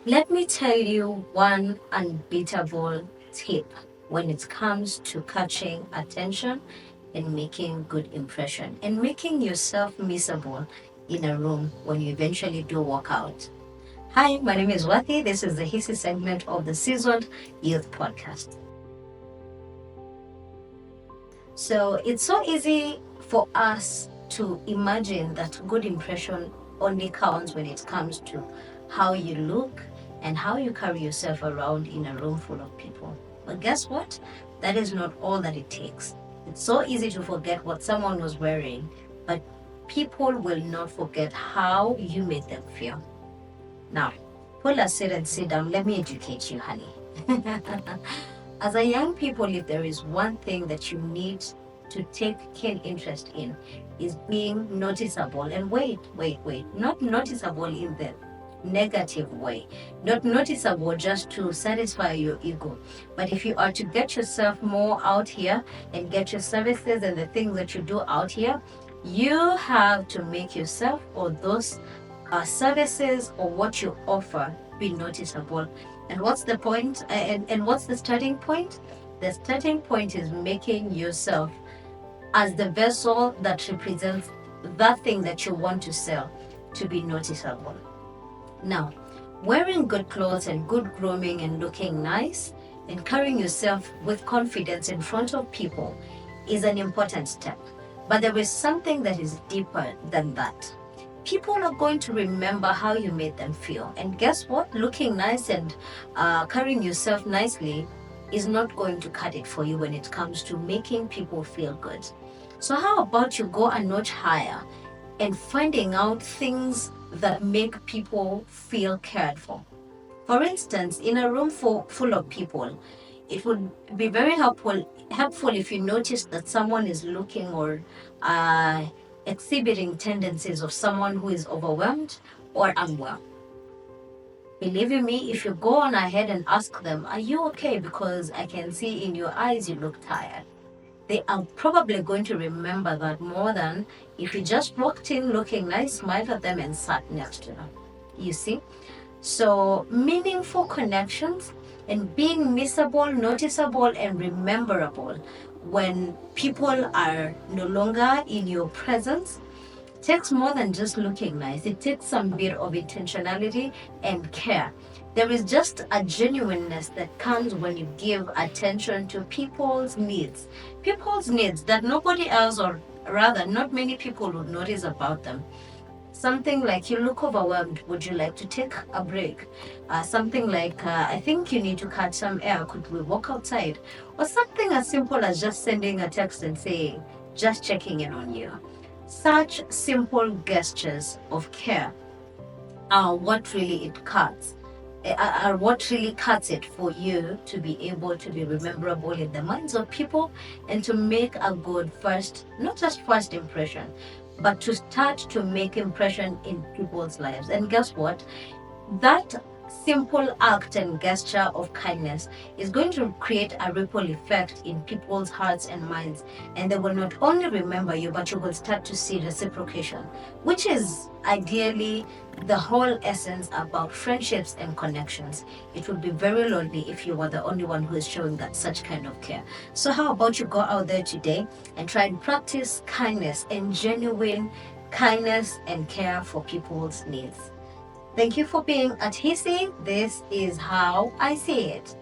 Let me tell you one unbeatable tip when it comes to catching attention and making good impression and making yourself miserable in a room when you eventually do walk out. Hi, my name is Wati. This is the Hissy segment of the Seasoned Youth Podcast. So it's so easy for us to imagine that good impression only counts when it comes to how you look and how you carry yourself around in a room full of people. But guess what? That is not all that it takes. It's so easy to forget what someone was wearing, but people will not forget how you made them feel. Now, pull a seat and sit down. Let me educate you, honey. As a young people, if there is one thing that you need to take keen interest in, is being noticeable. And wait, not noticeable in the negative way, not noticeable just to satisfy your ego, but if you are to get yourself more out here and get your services and the things that you do out here, you have to make yourself or those services or what you offer be noticeable. And what's the point? And what's the starting point? The starting point is making yourself as the vessel that represents that thing that you want to sell to be noticeable. Now, wearing good clothes and good grooming and looking nice and carrying yourself with confidence in front of people is an important step. But there is something that is deeper than that. People are going to remember how you made them feel. And guess what? Looking nice and carrying yourself nicely is not going to cut it for you when it comes to making people feel good. So how about you go a notch higher and finding out things that make people feel cared for? For instance, in a room full of people, it would be very helpful if you notice that someone is looking or exhibiting tendencies of someone who is overwhelmed or unwell. Believe you me, if you go on ahead and ask them, are you okay? Because I can see in your eyes you look tired. They are probably going to remember that more than if you just walked in looking nice, smiled at them and sat next to them. You see? So meaningful connections and being miserable, noticeable, and rememberable when people are no longer in your presence takes more than just looking nice. It takes some bit of intentionality and care. There is just a genuineness that comes when you give attention to people's needs that nobody else, or rather not many people, would notice about them. Something like, you look overwhelmed, would you like to take a break? Something like, I think you need to catch some air, could we walk outside? Or something as simple as just sending a text and saying, just checking in on you. Such simple gestures of care are what really cuts it for you to be able to be rememberable in the minds of people and to make a good not just first impression, but to start to make impression in people's lives. And guess what? That simple act and gesture of kindness is going to create a ripple effect in people's hearts and minds, and they will not only remember you, but you will start to see reciprocation, which is ideally the whole essence about friendships and connections. It would be very lonely if you were the only one who is showing that such kind of care. So how about you go out there today and try and practice kindness and genuine kindness and care for people's needs. Thank you for being at Hissy. This is how I see it.